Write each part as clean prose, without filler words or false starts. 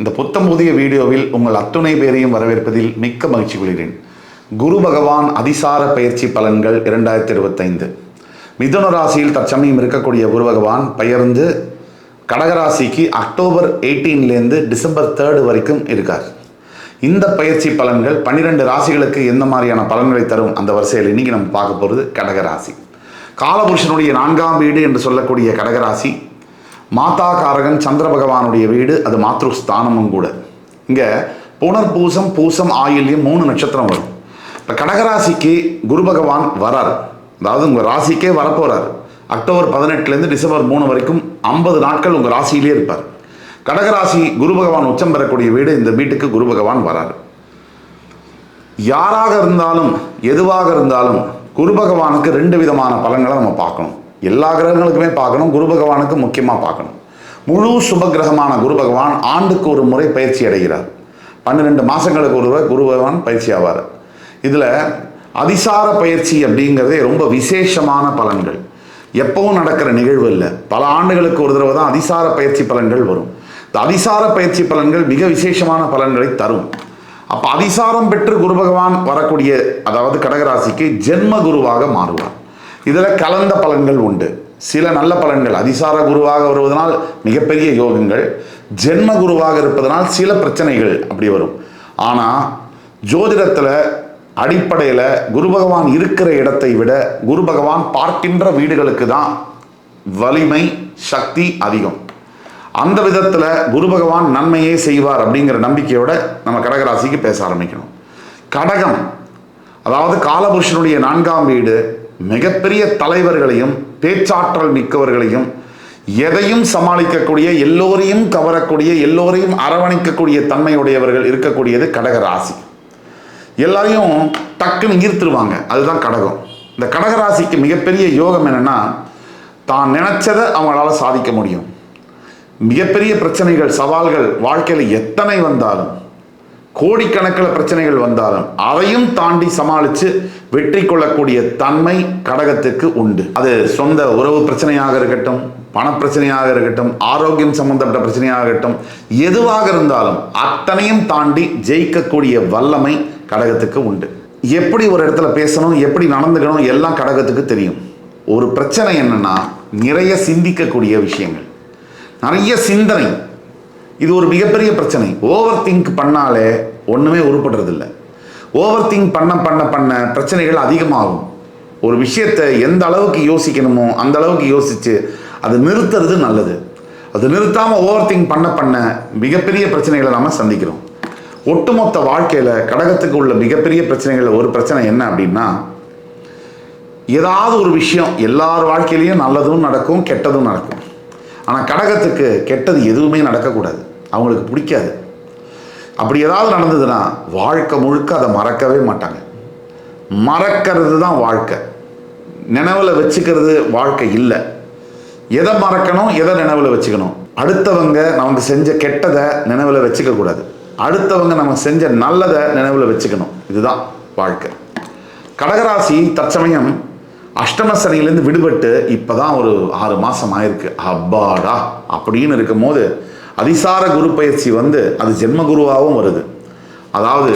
இந்த புத்தம் புதிய வீடியோவில் உங்கள் அத்துணை பேரையும் வரவேற்பதில் மிக்க மகிழ்ச்சி கொள்கிறேன். குரு பகவான் அதிசார பயிற்சி பலன்கள் 2025. மிதுன ராசியில் தற்சமயம் இருக்கக்கூடிய குரு பகவான் பெயர்ந்து கடகராசிக்கு அக்டோபர் 18லேருந்து டிசம்பர் 3 வரைக்கும் இருக்கார். இந்த பயிற்சி பலன்கள் 12 ராசிகளுக்கு எந்த மாதிரியான பலன்களை தரும் அந்த வரிசையில் இன்னைக்கு நம்ம பார்க்க போகிறது கடகராசி. காலபுருஷனுடைய 4ஆம் வீடு என்று சொல்லக்கூடிய கடகராசி மாதா காரகன் சந்திர பகவானுடைய வீடு, அது மாத்ருஸ்தானமும் கூட. இங்கே புனர்பூசம் பூசம் ஆயில்யம் 3 நட்சத்திரம் வரும். இப்போ கடகராசிக்கு குரு பகவான் வரார், அதாவது உங்கள் ராசிக்கே வரப்போகிறார். அக்டோபர் 18லேருந்து டிசம்பர் 3 வரைக்கும் 50 நாட்கள் உங்கள் ராசியிலே இருப்பார். கடகராசி குரு பகவான் உச்சம் பெறக்கூடிய வீடு, இந்த வீட்டுக்கு குரு பகவான் வரார். யாராக இருந்தாலும் எதுவாக இருந்தாலும் குரு பகவானுக்கு 2 விதமான பலன்களை நம்ம பார்க்கணும். எல்லா கிரகங்களுக்குமே பார்க்கணும், குரு பகவானுக்கு முக்கியமாக பார்க்கணும். முழு சுப கிரகமான குரு பகவான் ஆண்டுக்கு ஒரு முறை பயிற்சி அடைகிறார். 12 மாதங்களுக்கு ஒரு முறை குரு பகவான் பயிற்சி ஆவார். இதில் அதிசார பயிற்சி அப்படிங்கிறதே ரொம்ப விசேஷமான பலன்கள். எப்பவும் நடக்கிற நிகழ்வு இல்லை, பல ஆண்டுகளுக்கு ஒரு தடவை தான் அதிசார பயிற்சி பலன்கள் வரும். இந்த அதிசார பயிற்சி பலன்கள் மிக விசேஷமான பலன்களை தரும். அப்போ அதிசாரம் பெற்று குரு பகவான் வரக்கூடிய, அதாவது கடகராசிக்கு ஜென்ம குருவாக மாறுவார். இதில் கலந்த பலன்கள் உண்டு. சில நல்ல பலன்கள், அதிசார குருவாக வருவதனால் மிகப்பெரிய யோகங்கள், ஜென்ம குருவாக இருப்பதனால் சில பிரச்சனைகள் அப்படி வரும். ஆனால் ஜோதிடத்தில் அடிப்படையில் குரு பகவான் இருக்கிற இடத்தை விட குரு பகவான் பார்க்கின்ற வீடுகளுக்கு தான் வலிமை சக்தி அதிகம். அந்த விதத்தில் குரு பகவான் நன்மையே செய்வார் அப்படிங்கிற நம்பிக்கையோட நம்ம கடகராசிக்கு பேச ஆரம்பிக்கணும். கடகம், அதாவது காலபுருஷனுடைய 4ஆம் வீடு, மிகப்பெரிய தலைவர்களையும் பேச்சாற்றல் மிக்கவர்களையும் எதையும் சமாளிக்கக்கூடிய, எல்லோரையும் கவரக்கூடிய, எல்லோரையும் அரவணைக்கக்கூடிய தன்மையுடையவர்கள் இருக்கக்கூடியது கடகராசி. எல்லாரையும் டக்குன்னு ஈர்த்துருவாங்க, அதுதான் கடகம். இந்த கடகராசிக்கு மிகப்பெரிய யோகம் என்னென்னா, தான் நினைச்சதை அவங்களால சாதிக்க முடியும். மிகப்பெரிய பிரச்சனைகள் சவால்கள் வாழ்க்கையில் எத்தனை வந்தாலும், கோடிக்கணக்கில் பிரச்சனைகள் வந்தாலும் அதையும் தாண்டி சமாளித்து வெற்றி கொள்ளக்கூடிய தன்மை கடகத்துக்கு உண்டு. அது சொந்த உறவு பிரச்சனையாக இருக்கட்டும், பணப்பிரச்சனையாக இருக்கட்டும், ஆரோக்கியம் சம்பந்தப்பட்ட பிரச்சனையாக இருக்கட்டும், எதுவாக இருந்தாலும் அத்தனையும் தாண்டி ஜெயிக்கக்கூடிய வல்லமை கடகத்துக்கு உண்டு. எப்படி ஒரு இடத்துல பேசணும், எப்படி நடந்துக்கணும், எல்லாம் கடகத்துக்கு தெரியும். ஒரு பிரச்சனை என்னன்னா, நிறைய சிந்திக்கக்கூடிய விஷயங்கள், நிறைய சிந்தனை. இது ஒரு மிகப்பெரிய பிரச்சனை. ஓவர் திங்க் பண்ணாலே ஒன்றுமே உருப்படுறதில்லை. ஓவர் திங்க் பண்ண பண்ண பண்ண பிரச்சனைகள் அதிகமாகும். ஒரு விஷயத்தை எந்த அளவுக்கு யோசிக்கணுமோ அந்த அளவுக்கு யோசித்து அதை நிறுத்துறது நல்லது. அது நிறுத்தாமல் ஓவர் திங்க் பண்ண பண்ண மிகப்பெரிய பிரச்சனைகளை நாம் சந்திக்கிறோம். ஒட்டுமொத்த வாழ்க்கையில் கடகத்துக்கு உள்ள மிகப்பெரிய பிரச்சனைகளில் ஒரு பிரச்சனை என்ன அப்படின்னா, ஏதாவது ஒரு விஷயம் எல்லார் வாழ்க்கையிலையும் நல்லதும் நடக்கும் கெட்டதும் நடக்கும். ஆனால் கடகத்துக்கு கெட்டது எதுவுமே நடக்கக்கூடாது, அவங்களுக்கு பிடிக்காது. அப்படி ஏதாவது நடந்ததுன்னா வாழ்க்கை முழுக்க அதை மறக்கவே மாட்டாங்க. மறக்கிறது தான் வாழ்க்கை, நினைவில் வச்சுக்கிறது வாழ்க்கை இல்லை. எதை மறக்கணும், எதை நினைவில் வச்சுக்கணும். அடுத்தவங்க நமக்கு செஞ்ச கெட்டதை நினைவில் வச்சுக்க கூடாது, அடுத்தவங்க நமக்கு செஞ்ச நல்லதை நினைவில் வச்சுக்கணும். இதுதான் வாழ்க்கை. கடகராசி தற்சமயம் அஷ்டம சனியிலேருந்து விடுபட்டு இப்போ தான் ஒரு 6 மாதம் ஆயிருக்கு. அப்பாடா அப்படின்னு இருக்கும் போது அதிசார குரு பயிற்சி வந்து அது ஜென்ம குருவாகவும் வருது. அதாவது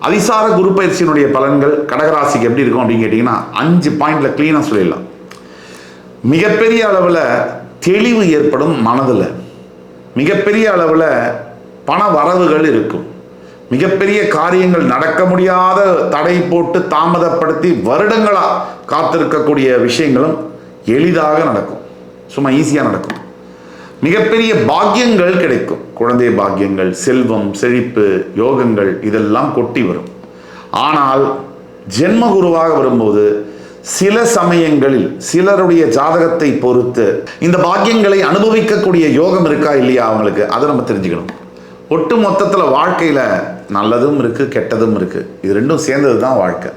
அதிசார குரு பயிற்சியினுடைய பலன்கள் கடகராசிக்கு எப்படி இருக்கும் அப்படின்னு கேட்டிங்கன்னா 5 பாயிண்டில் க்ளீனாக சொல்லிடலாம். மிகப்பெரிய அளவில் தெளிவு ஏற்படும் மனதில், மிகப்பெரிய அளவில் பண வரவுகள் இருக்கும், மிகப்பெரிய காரியங்கள் நடக்க முடியாத தடை போட்டு தாமதப்படுத்தி வருடங்களாக காத்திருக்கக்கூடிய விஷயங்களும் எளிதாக நடக்கும், சும்மா ஈஸியாக நடக்கும். மிகப்பெரிய பாக்கியங்கள் கிடைக்கும், குழந்தை பாக்கியங்கள், செல்வம் செழிப்பு யோகங்கள் இதெல்லாம் கொட்டி வரும். ஆனால் ஜென்ம குருவாக வரும்போது சில சமயங்களில் சிலருடைய ஜாதகத்தை பொறுத்து இந்த பாக்கியங்களை அனுபவிக்கக்கூடிய யோகம் இருக்கா இல்லையா அவங்களுக்கு, அதை நம்ம தெரிஞ்சுக்கணும். ஒட்டு மொத்தத்தில் வாழ்க்கையில் நல்லதும் இருக்குது கெட்டதும் இருக்குது, இது ரெண்டும் சேர்ந்தது தான் வாழ்க்கை.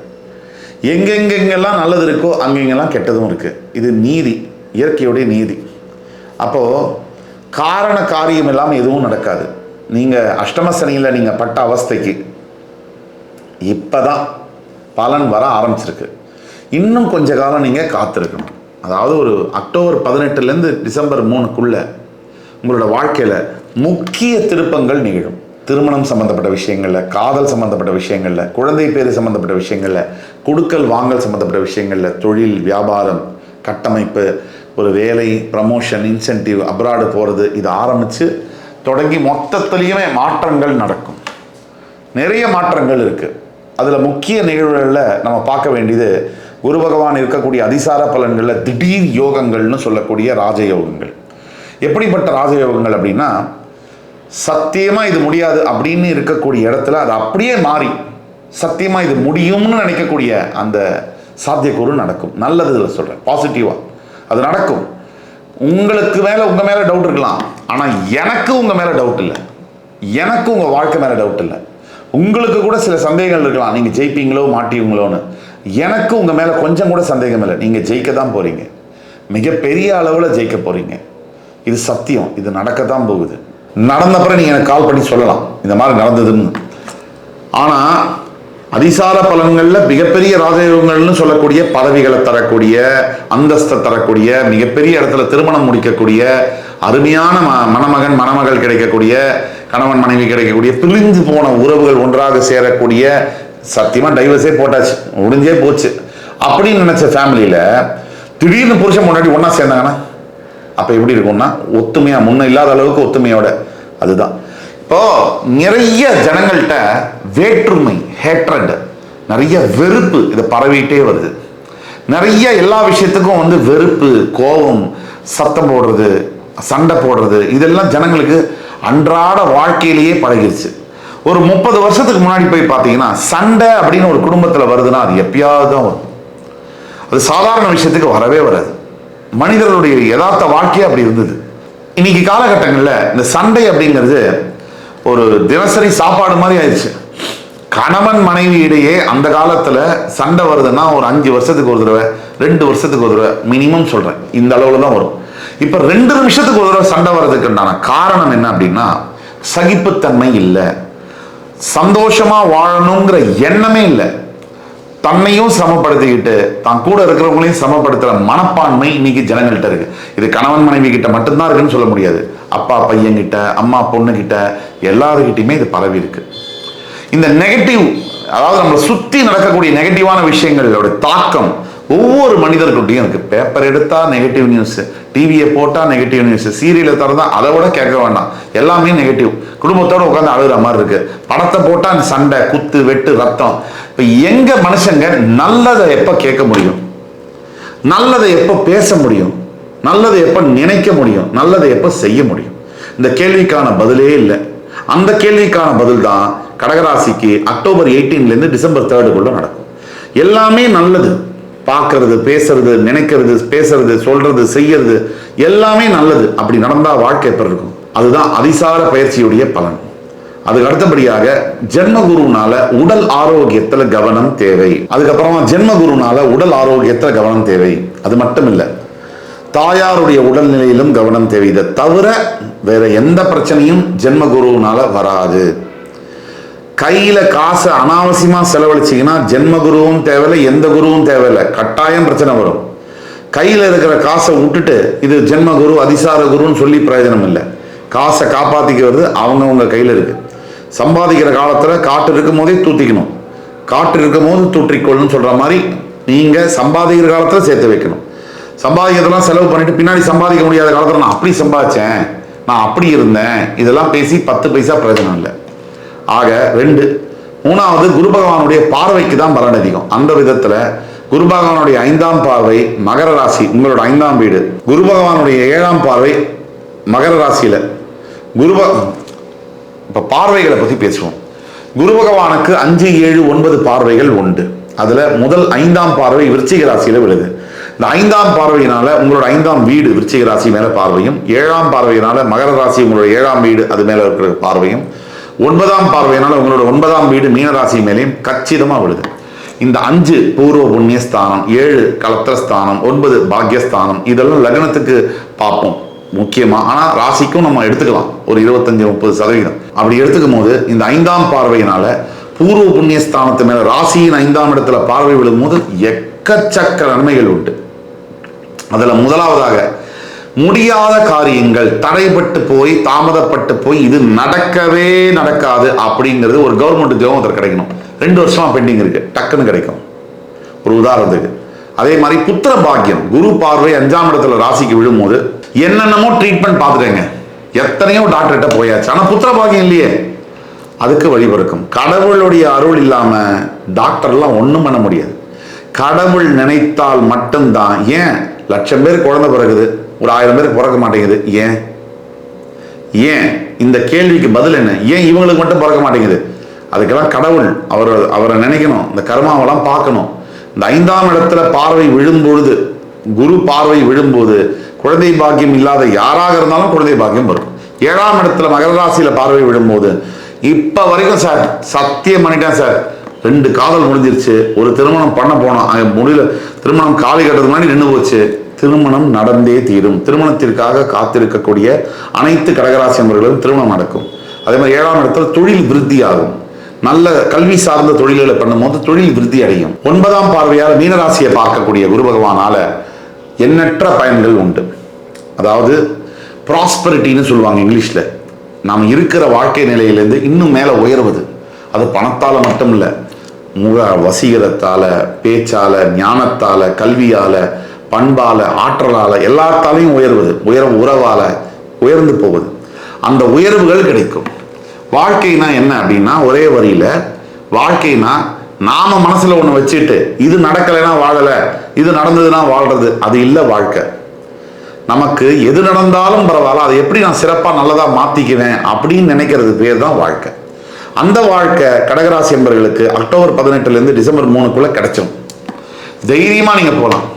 எங்கெங்கெங்கெல்லாம் நல்லது இருக்கோ அங்கெங்கெல்லாம் கெட்டதும் இருக்குது. இது நீதி, இயற்கையுடைய நீதி. அப்போது காரண காரியம் இல்லாமல் எதுவும் நடக்காது. நீங்கள் அஷ்டம சனியில் நீங்கள் பட்ட அவஸ்தைக்கு இப்போ தான் பலன் வர ஆரம்பிச்சிருக்கு. இன்னும் கொஞ்ச காலம் நீங்கள் காத்திருக்கணும். அதாவது ஒரு அக்டோபர் 18லேருந்து டிசம்பர் 3க்குள்ளே உங்களோட வாழ்க்கையில் முக்கிய திருப்பங்கள் நிகழும். திருமணம் சம்பந்தப்பட்ட விஷயங்கள்ல, காதல் சம்பந்தப்பட்ட விஷயங்கள்ல, குழந்தை பேரு சம்பந்தப்பட்ட விஷயங்கள்ல, கொடுக்கல் வாங்கல் சம்பந்தப்பட்ட விஷயங்கள்ல, தொழில், வியாபாரம், கட்டமைப்பு, ஒரு வேலை, ப்ரமோஷன், இன்சென்டிவ், அப்ராடு போகிறது, இது ஆரம்பித்து தொடங்கி மொத்தத்துலேயுமே மாற்றங்கள் நடக்கும். நிறைய மாற்றங்கள் இருக்குது. அதில் முக்கிய நிகழ்வுகளில் நம்ம பார்க்க வேண்டியது குரு பகவான் இருக்கக்கூடிய அதிசார பலன்களில் திடீர் யோகங்கள்னு சொல்லக்கூடிய ராஜயோகங்கள். எப்படிப்பட்ட ராஜயோகங்கள் அப்படின்னா, சத்தியமாக இது முடியாது அப்படின்னு இருக்கக்கூடிய இடத்துல அது அப்படியே மாறி சத்தியமாக இது முடியும்னு நினைக்கக்கூடிய அந்த சாத்தியக்கூறு நடக்கும். நல்லது இதில் சொல்கிறேன், பாசிட்டிவாக அது நடக்கும். உங்களுக்கு மேலே உங்கள் மேலே டவுட் இருக்கலாம், ஆனால் எனக்கு உங்கள் மேலே டவுட் இல்லை, எனக்கு உங்கள் வாழ்க்கை மேலே டவுட் இல்லை. உங்களுக்கு கூட சில சந்தேகங்கள் இருக்கலாம், நீங்கள் ஜெயிப்பீங்களோ மாட்டீங்களோன்னு. எனக்கு உங்கள் மேலே கொஞ்சம் கூட சந்தேகம் இல்லை, நீங்கள் ஜெயிக்க தான் போகிறீங்க, மிகப்பெரிய அளவில் ஜெயிக்க போகிறீங்க. இது சத்தியம், இது நடக்கத்தான் போகுது. நடந்தப்பறம் நீங்கள் எனக்கு கால் பண்ணி சொல்லலாம் இந்த மாதிரி நடந்ததுன்னு. ஆனால் அதிசார பலன்களில் மிகப்பெரிய ராஜயோகங்கள்னு சொல்லக்கூடிய பதவிகளை தரக்கூடிய, அந்தஸ்தை தரக்கூடிய, மிகப்பெரிய இடத்துல திருமணம் முடிக்கக்கூடிய, அருமையான மணமகன் மணமகள் கிடைக்கக்கூடிய, கணவன் மனைவி கிடைக்கக்கூடிய, பிரிஞ்சு போன உறவுகள் ஒன்றாக சேரக்கூடிய, சத்தியமாக டைவர்ஸே போட்டாச்சு, முடிஞ்சே போச்சு அப்படின்னு நினைச்ச ஃபேமிலியில் திடீர்னு புருஷன் முன்னாடி ஒன்றா சேர்ந்தாங்கன்னா அப்போ எப்படி இருக்கும்னா, ஒத்துமையா முன்ன இல்லாத அளவுக்கு ஒத்துமையோட. அதுதான் இப்போ நிறைய ஜனங்கள்கிட்ட வேற்றுமை, ஹேட்ரட், நிறைய வெறுப்பு இதை பரவிட்டே வருது. நிறைய எல்லா விஷயத்துக்கும் வெறுப்பு, கோபம், சத்தம் போடுறது, சண்டை போடுறது, இதெல்லாம் ஜனங்களுக்கு அன்றாட வாழ்க்கையிலேயே பழகிருச்சு. ஒரு 30 வருஷத்துக்கு முன்னாடி போய் பார்த்தீங்கன்னா சண்டை அப்படின்னு ஒரு குடும்பத்தில் வருதுன்னா அது எப்பயாவது தான் வரும். அது சாதாரண விஷயத்துக்கு வரவே வராது. மனிதர்களுடைய யதார்த்த வாழ்க்கையே அப்படி இருந்தது. இன்னைக்கு காலகட்டங்களில் இந்த சண்டை அப்படிங்கிறது ஒரு தினசரி சாப்பாடு மாதிரி ஆயிடுச்சு. கணவன் மனைவி இடையே அந்த காலத்தில் சண்டை வருதுன்னா ஒரு 5 வருஷத்துக்கு ஒரு தடவை, 2 வருஷத்துக்கு ஒரு தடவை மினிமம் சொல்கிறேன், இந்த அளவில் தான் வரும். இப்போ 2 நிமிஷத்துக்கு ஒரு தடவை சண்டை வர்றதுக்குண்டான காரணம் என்ன அப்படின்னா, சகிப்புத்தன்மை இல்லை, சந்தோஷமா வாழணுங்கிற எண்ணமே இல்லை. தன்னையும் சிரமப்படுத்திக்கிட்டு தான் கூட இருக்கிறவங்களையும் சிரமப்படுத்துற மனப்பான்மை இன்னைக்கு ஜனங்கள்கிட்ட இருக்கு. இது கணவன் மனைவி கிட்ட மட்டும்தான் இருக்குன்னு சொல்ல முடியாது. அப்பா பையன்கிட்ட, அம்மா பொண்ணுகிட்ட, எல்லாருக்கிட்டையுமே இது பரவி இருக்கு. இந்த நெகட்டிவ், அதாவது நம்மளை சுத்தி நடக்கக்கூடிய நெகட்டிவான விஷயங்களோட தாக்கம் ஒவ்வொரு மனிதர்கிட்டையும் இருக்கு. பேப்பர் எடுத்தா நெகட்டிவ் நியூஸ், டிவியை போட்டா நெகட்டிவ் நியூஸ், சீரியலை திறந்தா அதை விட கேட்க வேண்டாம், எல்லாமே நெகட்டிவ். குடும்பத்தோட உட்காந்து அழுகிற மாதிரி இருக்கு. படத்தை போட்டா சண்டை, குத்து, வெட்டு, ரத்தம். இப்ப எங்க மனுஷங்க நல்லதை எப்ப கேட்க முடியும், நல்லதை எப்ப பேச முடியும், நல்லதை எப்ப நினைக்க முடியும், நல்லதை எப்ப செய்ய முடியும்? இந்த கேள்விக்கான பதிலே இல்லை. அந்த கேள்விக்கான பதில் தான் கடகராசிக்கு அக்டோபர் 18 டிசம்பர் 3 நடக்கும். எல்லாமே நல்லது, பார்க்கறது, பேசுறது, நினைக்கிறது, பேசுறது, சொல்றது, செய்யறது எல்லாமே நல்லது. அப்படி நடந்தா வாழ்க்கை எப்படி இருக்கும்? அதுதான் அதிசார பயிற்சியுடைய பலன். அதுக்கு அடுத்தபடியாக ஜென்மகுருனால உடல் ஆரோக்கியத்துல கவனம் தேவை. அதுக்கப்புறமா ஜென்மகுருனால உடல் ஆரோக்கியத்துல கவனம் தேவை. அது மட்டும் இல்லை, தாயாருடைய உடல்நிலையிலும் கவனம் தேவை. இதை தவிர வேற எந்த பிரச்சனையும் ஜென்மகுருனால வராது. கையில காசை அனாவசியமா செலவழிச்சிங்கன்னா ஜென்மகுருவும் தேவையில்லை, எந்த குருவும் தேவையில்லை, கட்டாயம் பிரச்சனை வரும். கையில இருக்கிற காசை விட்டுட்டு இது ஜென்மகுரு அதிசார குருன்னு சொல்லி பிரயோஜனம் இல்லை. காசை காப்பாத்திக்கிறது அவங்கவுங்க கையில இருக்கு. சம்பாதிக்கிற காலத்துல காட்டு இருக்கும் போதே தூத்திக்கணும், காட்டு இருக்கும் போது தூற்றிக்கொள்ளுன்னு சொல்ற மாதிரி நீங்க சம்பாதிக்கிற காலத்துல சேர்த்து வைக்கணும். சம்பாதிக்கிறதெல்லாம் செலவு பண்ணிட்டு பின்னாடி சம்பாதிக்க முடியாத காலத்துல நான் அப்படி சம்பாதிச்சேன், நான் அப்படி இருந்தேன், இதெல்லாம் பேசி 10 பைசா பிரயோஜனம் இல்லை. ஆக 2. 3வது குரு பகவானுடைய பார்வைக்கு தான் பலன் அதிகம். அந்த விதத்துல குரு பகவானுடைய 5ஆம் பார்வை மகர ராசி, உங்களோட 5ஆம் வீடு. குரு பகவானுடைய 7ஆம் பார்வை மகர ராசியில. இப்ப பார்வைகளை பத்தி பேசுவோம். குரு பகவானுக்கு 5, 7, 9 பார்வைகள் உண்டு. அதுல முதல் 5ஆம் பார்வை விருச்சிக ராசியில விழுது. இந்த 5ஆம் பார்வையினால உங்களோட 5ஆம் வீடு விருச்சிக ராசி மேல பார்வையும், 7ஆம் பார்வையினால மகர ராசி உங்களோட 7ஆம் வீடு அது மேல இருக்கிற பார்வையும், 9ஆம் பார்வையினால உங்களோட 9ஆம் வீடு மீனராசி மேலேயும் கச்சிதமா விழுது. இந்த 5 பூர்வ புண்ணியஸ்தானம், 7 கலத்திரஸ்தானம், 9 பாக்யஸ்தானம், இதெல்லாம் லக்னத்துக்கு பார்ப்போம் முக்கியமா. ஆனா ராசிக்கும் நம்ம எடுத்துக்கலாம் ஒரு 25-30%. அப்படி எடுத்துக்கும் போது இந்த 5ஆம் பார்வையினால பூர்வ புண்ணியஸ்தானத்து மேல ராசியின் 5ஆம் இடத்துல பார்வை விழும் போது எக்கச்சக்க நன்மைகள் உண்டு. அதுல முதலாவதாக முடியாத காரியங்கள் தடைப்பட்டு போய் தாமதப்பட்டு போய் இது நடக்கவே நடக்காது அப்படிங்கிறது ஒரு கவர்மெண்ட் ஜாப் ஒருத்தர் கிடைக்கணும். 2 வருஷமா பெண்டிங் இருக்கு, டக்குன்னு கிடைக்கும். ஒரு உதாரணத்துக்கு அதே மாதிரி புத்திர பாக்கியம், குரு பார்வை 5ஆம் இடத்துல ராசிக்கு விழும்போது என்னென்னமோ ட்ரீட்மெண்ட் பார்த்துட்டேங்க, எத்தனையோ டாக்டர்கிட்ட போயாச்சு, ஆனால் புத்திர பாக்கியம் இல்லையே. அதுக்கு வழிபிறக்கும். கடவுளுடைய அருள் இல்லாம டாக்டர்லாம் ஒன்றும் பண்ண முடியாது. கடவுள் நினைத்தால் மட்டும்தான். ஏன் 1,00,000 பேர் குழந்தை பிறகுது, ஒரு 1000 பேருக்கு பிறக்க மாட்டேங்குது? ஏன் ஏன் இந்த கேள்விக்கு பதில் என்ன? ஏன் இவங்களுக்கு மட்டும் பிறக்க மாட்டேங்குது? அதுக்கெல்லாம் கடவுள் அவரை நினைக்கணும், இந்த கர்மாவெல்லாம் பார்க்கணும். இந்த 5ஆம் இடத்துல பார்வை விழும்பொழுது, குரு பார்வை விழும்போது குழந்தை பாக்கியம் இல்லாத யாராக இருந்தாலும் குழந்தை பாக்கியம் வரும். 7ஆம் இடத்துல மகர ராசியில பார்வை விழும்போது இப்ப வரைக்கும் சார் சத்தியம் பண்ணிட்டேன் சார், 2 காதல் முடிஞ்சிருச்சு, ஒரு திருமணம் பண்ண போனோம், முடியல, திருமணம் காலி கட்டுறதுக்கு முன்னாடி நின்று போச்சு, திருமணம் நடந்தே தீரும். திருமணத்திற்காக காத்திருக்கக்கூடிய அனைத்து கடகராசி நபர்களும் திருமணம் நடக்கும். அதே மாதிரி 7ஆம் இடத்துல தொழில் விருத்தி ஆகும். நல்ல கல்வி சார்ந்த தொழில்களை பண்ணும்போது தொழில் விருத்தி அடையும். 9ஆம் பார்வையால் மீனராசியை பார்க்கக்கூடிய குரு பகவானால எண்ணற்ற பயன்கள் உண்டு. அதாவது ப்ராஸ்பரிட்டின்னு சொல்லுவாங்க இங்கிலீஷ்ல. நாம் இருக்கிற வாழ்க்கை நிலையிலேருந்து இன்னும் மேலே உயர்வது. அது பணத்தால் மட்டும் இல்லை, முக வசீகரத்தால, பேச்சால, ஞானத்தால, கல்வியால, பண்பால, ஆற்றலால, எல்லாத்தாலையும் உயர்வது. உறவால உயர்ந்து போவது. அந்த உயர்வுகள் கிடைக்கும். வாழ்க்கைனா என்ன அப்படின்னா, ஒரே வரியில வாழ்க்கைனா நாம மனசுல ஒண்ணு வச்சுட்டு இது நடக்கலைன்னா வாழல, இது நடந்ததுன்னா வாழ்றது, அது இல்லை வாழ்க்கை. நமக்கு எது நடந்தாலும் பரவாயில்ல, அதை எப்படி நான் சிறப்பா நல்லதா மாத்திக்குவேன் அப்படின்னு நினைக்கிறது பேர் தான் வாழ்க்கை. அந்த வாழ்க்கை கடகராசி என்பவர்களுக்கு அக்டோபர் 18 இருந்து டிசம்பர் 3க்குள்ள கிடைச்சிடும். தைரியமா நீங்க போகலாம்.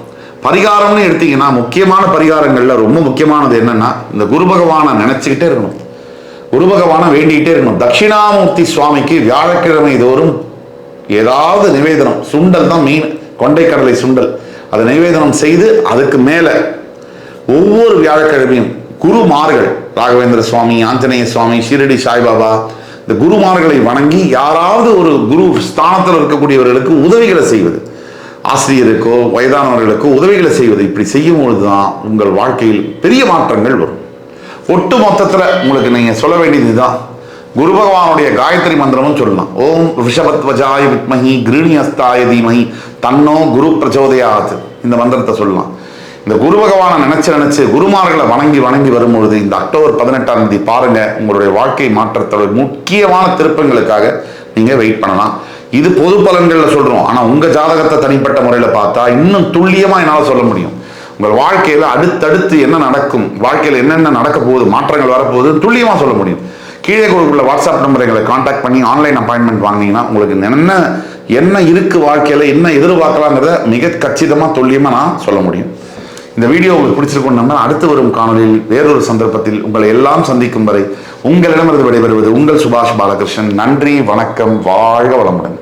பரிகாரம்னு எடுத்தீங்கன்னா முக்கியமான பரிகாரங்கள்ல ரொம்ப முக்கியமானது என்னன்னா, இந்த குரு பகவானை நினைச்சுக்கிட்டே இருக்கணும், குரு பகவானை வேண்டிக்கிட்டே இருக்கணும். தட்சிணாமூர்த்தி சுவாமிக்கு வியாழக்கிழமை தோறும் ஏதாவது நிவேதனம், சுண்டல் தான் மெயின், கொண்டைக்கடலை சுண்டல், அதை நிவேதனம் செய்து அதுக்கு மேல ஒவ்வொரு வியாழக்கிழமையும் குருமார்கள், ராகவேந்திர சுவாமி, ஆஞ்சநேய சுவாமி, ஷீரடி சாய்பாபா, இந்த குருமார்களை வணங்கி யாராவது ஒரு குரு ஸ்தானத்தில் இருக்கக்கூடியவர்களுக்கு உதவிகளை செய்வது, ஆசிரியருக்கோ வயதானவர்களுக்கோ உதவிகளை செய்வது, இப்படி செய்யும் பொழுதுதான் உங்கள் வாழ்க்கையில் பெரிய மாற்றங்கள் வரும். ஒட்டு மொத்தத்தில் உங்களுக்கு நீங்க சொல்ல வேண்டியதுதான், குரு பகவானுடைய காயத்ரி மந்திரமும் சொல்லலாம். ஓம் ரிஷபத்வஜாய வித்மஹி கிருணியஸ்தாய தீமஹி தன்னோ குரு பிரச்சோதயாத். இந்த மந்திரத்தை சொல்லலாம். இந்த குரு பகவானை நினைச்சு குருமார்களை வணங்கி வரும்பொழுது இந்த அக்டோபர் 18ஆம் தேதி பாருங்க, உங்களுடைய வாழ்க்கை மாற்றத்தோட முக்கியமான திருப்பங்களுக்காக நீங்க வெயிட் பண்ணலாம். இது பொது பலன்கள்ல சொல்றோம், ஆனா உங்க ஜாதகத்தை தனிப்பட்ட முறையில பார்த்தா இன்னும் துல்லியமா என்னால் சொல்ல முடியும். உங்கள் வாழ்க்கையில அடுத்தடுத்து என்ன நடக்கும், வாழ்க்கையில என்னென்ன நடக்க போகுது, மாற்றங்கள் வரப்போகுது துல்லியமா சொல்ல முடியும். கீழே கொடுக்குள்ள வாட்ஸ்அப் நம்பரை எங்களை கான்டாக்ட் பண்ணி ஆன்லைன் அப்பாயின்மெண்ட் வாங்கினீங்கன்னா உங்களுக்கு என்ன இருக்கு வாழ்க்கையில, என்ன எதிர்பார்க்கலாங்கிறத மிக கச்சிதமா துல்லியமா நான் சொல்ல முடியும். இந்த வீடியோ உங்களுக்கு பிடிச்சிருக்கும் நம்ம அடுத்து வரும் காணொலியில் வேறொரு சந்தர்ப்பத்தில் உங்களை எல்லாம் சந்திக்கும் வரை உங்களிடமிருந்து விடைபெறுவது உங்கள் சுபாஷ் பாலகிருஷ்ணன். நன்றி, வணக்கம், வாழ்க வளமுடன்.